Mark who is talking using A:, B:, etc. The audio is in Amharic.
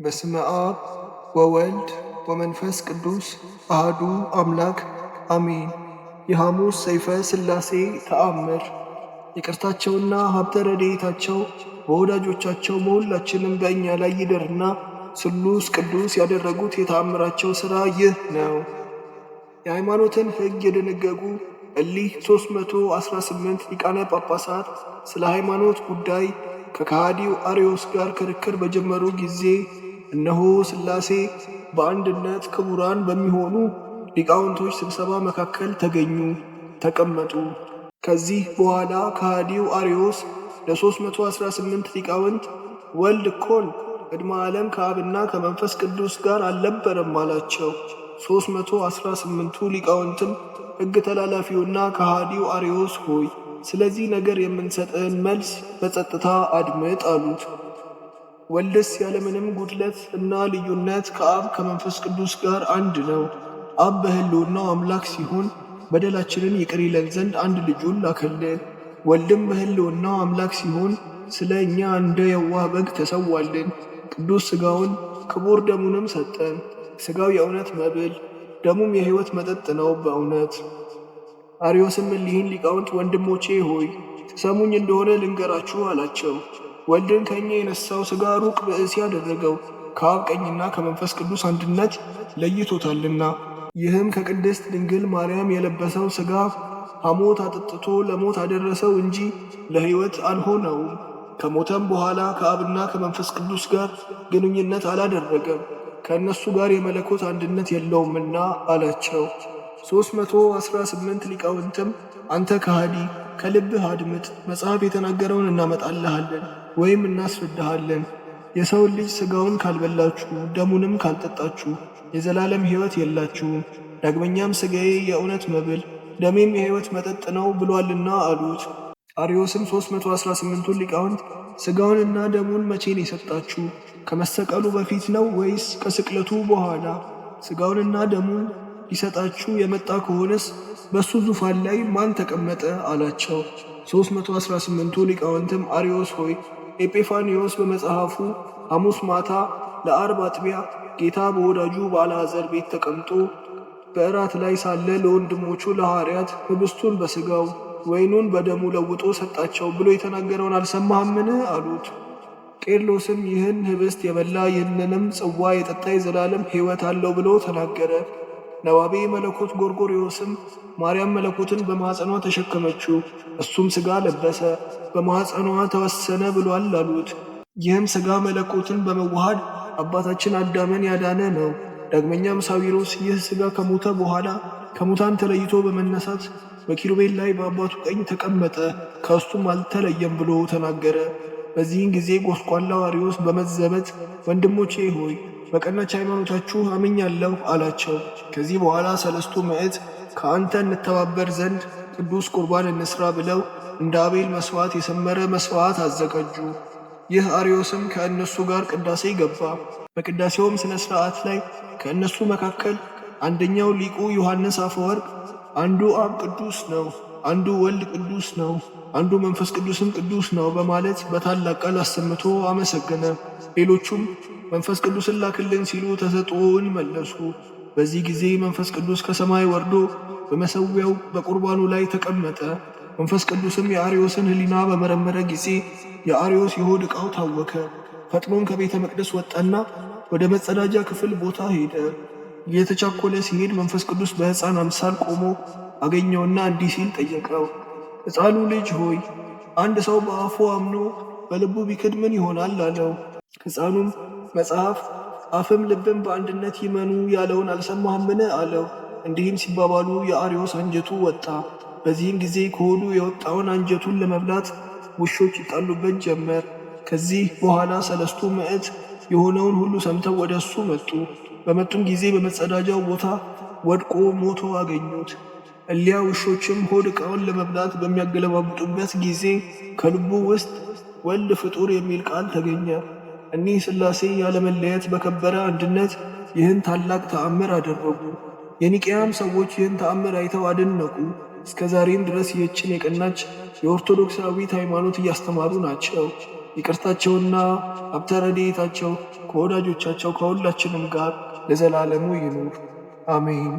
A: በስመ አብ ወወልድ ወመንፈስ ቅዱስ አህዱ አምላክ አሜን። የሐሙስ ሰይፈ ሥላሴ ተአምር። ይቅርታቸውና ሀብተ ረድኤታቸው በወዳጆቻቸው በሁላችንም በእኛ ላይ ይደርና ስሉስ ቅዱስ ያደረጉት የተአምራቸው ሥራ ይህ ነው። የሃይማኖትን ሕግ የደነገጉ እሊህ 318 ሊቃነ ጳጳሳት ስለ ሃይማኖት ጉዳይ ከከሃዲው አርዮስ ጋር ክርክር በጀመሩ ጊዜ እነሆ ሥላሴ በአንድነት ክቡራን በሚሆኑ ሊቃውንቶች ስብሰባ መካከል ተገኙ፣ ተቀመጡ። ከዚህ በኋላ ከሃዲው አርዮስ ለ318 ሊቃውንት ወልድ እኮን ቅድመ ዓለም ከአብና ከመንፈስ ቅዱስ ጋር አልነበረም አላቸው። 318ቱ ሊቃውንትም ሕግ ተላላፊውና ከሃዲው አርዮስ ሆይ ስለዚህ ነገር የምንሰጥህን መልስ በጸጥታ አድምጥ አሉት። ወልድስ ያለምንም ጉድለት እና ልዩነት ከአብ ከመንፈስ ቅዱስ ጋር አንድ ነው። አብ በሕልውናው አምላክ ሲሆን በደላችንን ይቅር ይለን ዘንድ አንድ ልጁን ላከልን። ወልድም በሕልውናው አምላክ ሲሆን ስለ እኛ እንደ የዋህ በግ ተሰዋልን። ቅዱስ ሥጋውን ክቡር ደሙንም ሰጠን። ሥጋው የእውነት መብል ደሙም የሕይወት መጠጥ ነው በእውነት። አርዮስም እሊህን ሊቃውንት ወንድሞቼ ሆይ ትሰሙኝ እንደሆነ ልንገራችሁ አላቸው። ወልድን ከእኛ የነሳው ሥጋ ሩቅ ብእሲ ያደረገው ከአብ ቀኝና ከመንፈስ ቅዱስ አንድነት ለይቶታልና። ይህም ከቅድስት ድንግል ማርያም የለበሰው ሥጋ ሐሞት አጠጥቶ ለሞት አደረሰው እንጂ ለሕይወት አልሆነውም። ከሞተም በኋላ ከአብና ከመንፈስ ቅዱስ ጋር ግንኙነት አላደረገም፣ ከእነሱ ጋር የመለኮት አንድነት የለውምና አላቸው። 318 ሊቃውንትም አንተ ከሃዲ ከልብህ አድምጥ፣ መጽሐፍ የተናገረውን እናመጣልሃለን ወይም እናስረዳሃለን። የሰውን ልጅ ሥጋውን ካልበላችሁ ደሙንም ካልጠጣችሁ የዘላለም ሕይወት የላችሁም። ዳግመኛም ሥጋዬ የእውነት መብል ደሜም የሕይወት መጠጥ ነው ብሏልና አሉት። አርዮስም 318ቱን ሊቃውንት ሥጋውንና ደሙን መቼን የሰጣችሁ? ከመሰቀሉ በፊት ነው ወይስ ከስቅለቱ በኋላ? ሥጋውንና ደሙን ሊሰጣችሁ የመጣ ከሆነስ በሱ ዙፋን ላይ ማን ተቀመጠ አላቸው። 318ቱ ሊቃውንትም አርዮስ ሆይ ኤጲፋንዮስ በመጽሐፉ ሐሙስ ማታ ለአርብ አጥቢያ ጌታ በወዳጁ በአልዓዛር ቤት ተቀምጦ በእራት ላይ ሳለ ለወንድሞቹ ለሐዋርያት ኅብስቱን በሥጋው ወይኑን በደሙ ለውጦ ሰጣቸው ብሎ የተናገረውን አልሰማህምን? አሉት። ቄርሎስም ይህን ኅብስት የበላ ይህንንም ጽዋ የጠጣ የዘላለም ሕይወት አለው ብሎ ተናገረ። ነባቤ መለኮት ጎርጎርዮስም ማርያም መለኮትን በማኅፀኗ ተሸከመችው፣ እሱም ሥጋ ለበሰ፣ በማኅፀኗ ተወሰነ ብሏል አሉት። ይህም ሥጋ መለኮትን በመዋሃድ አባታችን አዳምን ያዳነ ነው። ዳግመኛም ሳዊሮስ ይህ ሥጋ ከሞተ በኋላ ከሙታን ተለይቶ በመነሳት በኪሩቤል ላይ በአባቱ ቀኝ ተቀመጠ፣ ከእሱም አልተለየም ብሎ ተናገረ። በዚህን ጊዜ ጎስቋላው አርዮስ በመዘበት ወንድሞቼ ሆይ በቀናች ሃይማኖታችሁ አምኛለሁ አላቸው። ከዚህ በኋላ 3 ምዕት ከአንተ እንተባበር ዘንድ ቅዱስ ቁርባን እንስራ ብለው እንደ አቤል መሥዋዕት የሰመረ መሥዋዕት አዘጋጁ። ይህ አርዮስም ከእነሱ ጋር ቅዳሴ ገባ። በቅዳሴውም ሥነ ሥርዓት ላይ ከእነሱ መካከል አንደኛው ሊቁ ዮሐንስ አፈወርቅ አንዱ አብ ቅዱስ ነው፣ አንዱ ወልድ ቅዱስ ነው፣ አንዱ መንፈስ ቅዱስም ቅዱስ ነው በማለት በታላቅ ቃል አሰምቶ አመሰገነ። ሌሎቹም መንፈስ ቅዱስን ላክልን ሲሉ ተሰጥኦውን መለሱ። በዚህ ጊዜ መንፈስ ቅዱስ ከሰማይ ወርዶ በመሠዊያው በቁርባኑ ላይ ተቀመጠ። መንፈስ ቅዱስም የአርዮስን ሕሊና በመረመረ ጊዜ የአርዮስ የሆድ ዕቃው ታወከ። ፈጥኖም ከቤተ መቅደስ ወጣና ወደ መጸዳጃ ክፍል ቦታ ሄደ። እየተቻኰለ ሲሄድ መንፈስ ቅዱስ በሕፃን አምሳል ቆሞ አገኘውና እንዲህ ሲል ጠየቀው፣ ሕፃኑ ልጅ ሆይ አንድ ሰው በአፉ አምኖ በልቡ ቢክድ ምን ይሆናል አለው። ሕፃኑም መጽሐፍ አፍም ልብም በአንድነት ይመኑ ያለውን አልሰማህምን? አለው። እንዲህም ሲባባሉ የአርዮስ አንጀቱ ወጣ። በዚህም ጊዜ ከሆዱ የወጣውን አንጀቱን ለመብላት ውሾች ይጣሉበት ጀመር። ከዚህ በኋላ 3 ምዕት የሆነውን ሁሉ ሰምተው ወደ እሱ መጡ። በመጡም ጊዜ በመጸዳጃው ቦታ ወድቆ ሞቶ አገኙት። እሊያ ውሾችም ሆድ ዕቃውን ለመብላት በሚያገለባብጡበት ጊዜ ከልቡ ውስጥ ወልድ ፍጡር የሚል ቃል ተገኘ። እኒህ ሥላሴ ያለመለየት በከበረ አንድነት ይህን ታላቅ ተአምር አደረጉ። የኒቅያም ሰዎች ይህን ተአምር አይተው አደነቁ። እስከ ዛሬም ድረስ ይህችን የቀናች የኦርቶዶክሳዊት ሃይማኖት እያስተማሩ ናቸው። ይቅርታቸውና ሀብተ ረድኤታቸው ከወዳጆቻቸው ከሁላችንም ጋር ለዘላለሙ ይኑር አሜን።